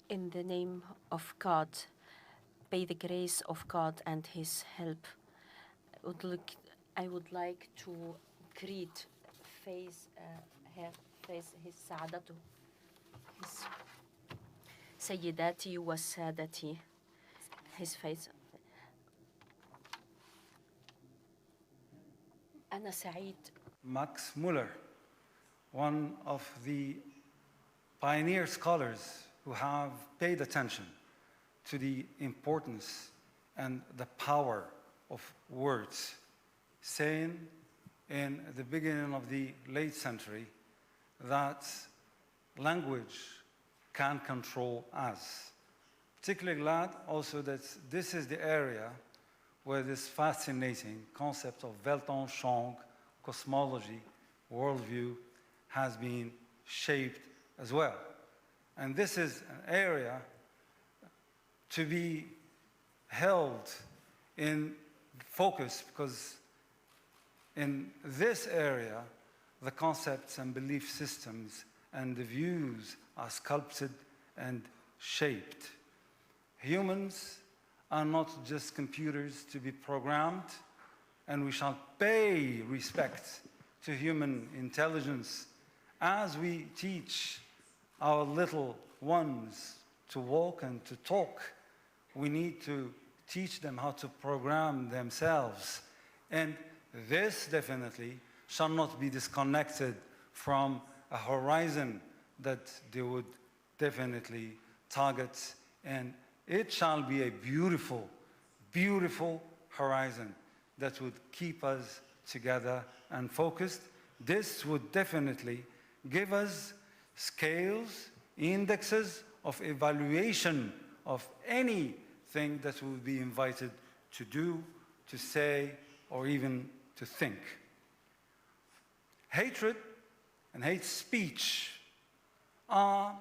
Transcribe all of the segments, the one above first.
In the name of God, by the grace of God and His help, I would like to greet his سعادته, his سيداتي وسادتي, his face. أنا سعيد. Max Muller, one of the pioneer scholars who have paid attention to the importance and the power of words, saying in the beginning of the late century that language can control us. Particularly glad also that this is the area where this fascinating concept of Weltanschauung, cosmology, worldview, has been shaped as well. And this is an area to be held in focus, because in this area, the concepts and belief systems and the views are sculpted and shaped. Humans are not just computers to be programmed, and we shall pay respect to human intelligence as we teach our little ones to walk and to talk. We need to teach them how to program themselves. And this definitely shall not be disconnected from a horizon that they would definitely target. And it shall be a beautiful, beautiful horizon that would keep us together and focused. This would definitely give us scales, indexes of evaluation of anything that we would be invited to do, to say, or even to think. Hatred and hate speech are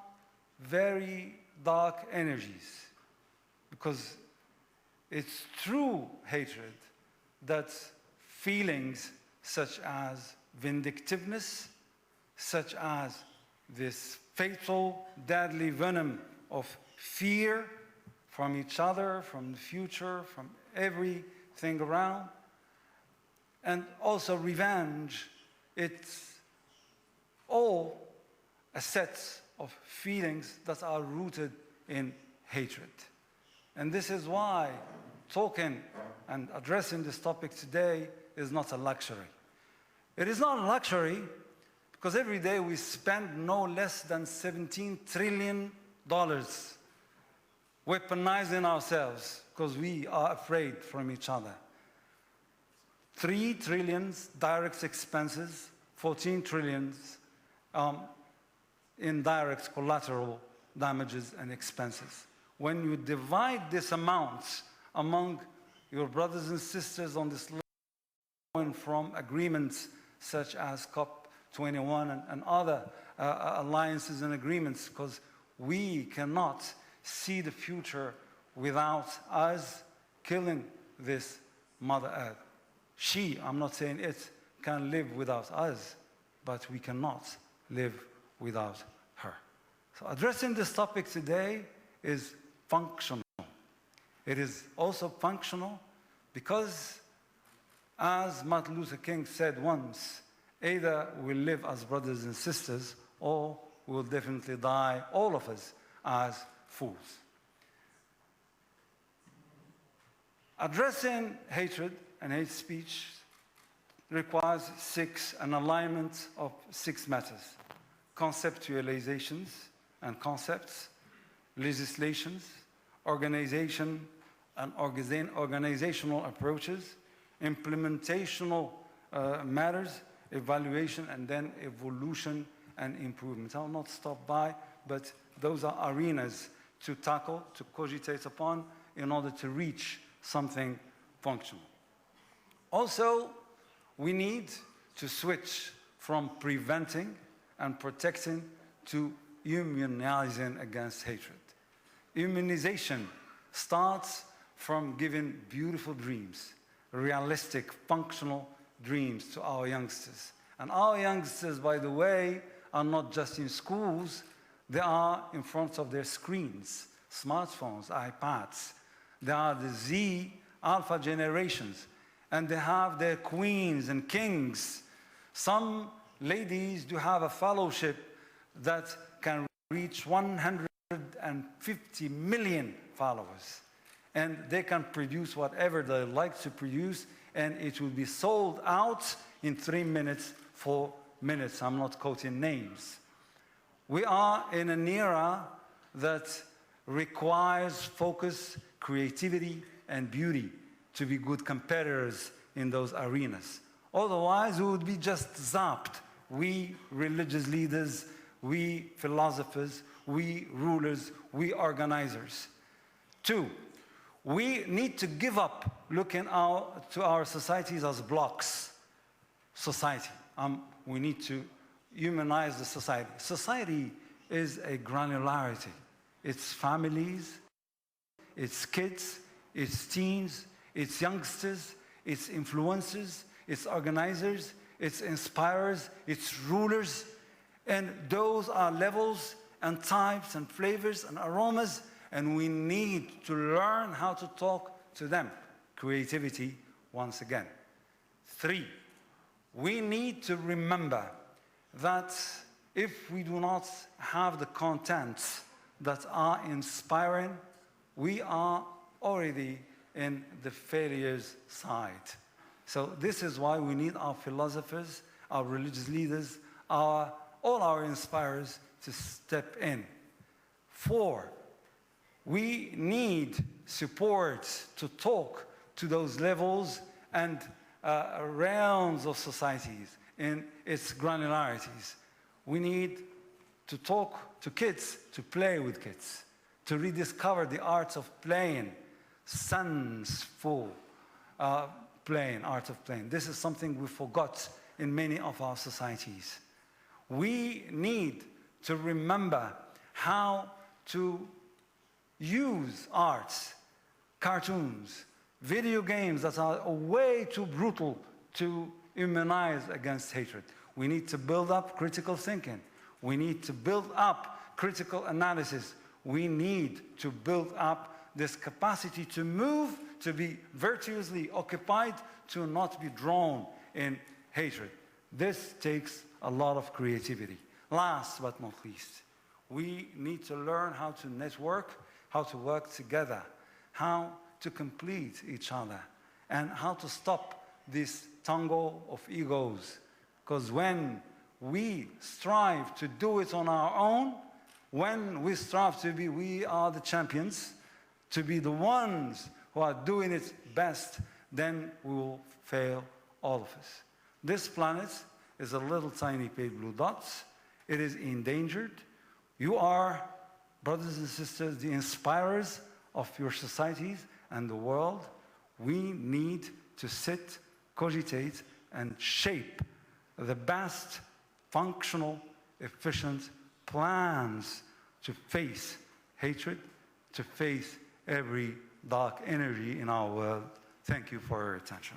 very dark energies, because it's through hatred that feelings such as vindictiveness, such as this fatal, deadly venom of fear from each other, from the future, from everything around, and also revenge, it's all a set of feelings that are rooted in hatred. And this is why talking and addressing this topic today is not a luxury. It is not a luxury because every day we spend no less than $17 trillion weaponizing ourselves because we are afraid from each other. 3 trillion direct expenses, 14 trillion indirect collateral damages and expenses. When you divide this amount among your brothers and sisters on this line from agreements such as COP21 and other alliances and agreements, because we cannot see the future without us killing this Mother Earth. She, I'm not saying it, can live without us, but we cannot live without her. So addressing this topic today is functional. It is also functional because, as Martin Luther King said once, either we'll live as brothers and sisters, or we'll definitely die, all of us, as fools. Addressing hatred and hate speech requires an alignment of 6 matters: conceptualizations and concepts, legislations, organization and organizational approaches, implementational matters, evaluation, and then evolution and improvement. I'll not stop by, but those are arenas to tackle, to cogitate upon, in order to reach something functional. Also, we need to switch from preventing and protecting to immunizing against hatred. Immunization starts from giving beautiful dreams, realistic, functional dreams to our youngsters. And our youngsters, by the way, are not just in schools, they are in front of their screens, smartphones, iPads. They are the Z alpha generations, and they have their queens and kings. Some ladies do have a fellowship that can reach 150 million followers. And they can produce whatever they like to produce, and it will be sold out in 3 minutes, 4 minutes. I'm not quoting names. We are in an era that requires focus, creativity, and beauty to be good competitors in those arenas. Otherwise, we would be just zapped. We religious leaders, we philosophers, we rulers, we organizers. 2, we need to give up looking to our societies as blocks. Society. We need to humanize the society. Society is a granularity. It's families, it's kids, it's teens, it's youngsters, it's influencers, it's organizers, it's inspirers, it's rulers. And those are levels and types and flavors and aromas, and we need to learn how to talk to them. Creativity, once again. 3, we need to remember that if we do not have the contents that are inspiring, we are already in the failures side. So this is why we need our philosophers, our religious leaders, all our inspirers to step in. 4, we need support to talk to those levels and realms of societies in its granularities. We need to talk to kids, to play with kids, to rediscover the arts of playing, senseful playing, art of playing. This is something we forgot in many of our societies. We need to remember how to use arts, cartoons, video games that are way too brutal to immunize against hatred. We need to build up critical thinking. We need to build up critical analysis. We need to build up this capacity to move, to be virtuously occupied, to not be drawn in hatred. This takes a lot of creativity. Last but not least, we need to learn how to network, how to work together, how to complete each other, and how to stop this tango of egos. Because when we strive to do it on our own, when we strive to be, we are the champions, to be the ones who are doing it best, then we will fail, all of us. This planet is a little tiny pale blue dot. It is endangered. You are, brothers and sisters, the inspirers of your societies and the world. We need to sit, cogitate, and shape the best functional, efficient plans to face hatred, to face every dark energy in our world. Thank you for your attention.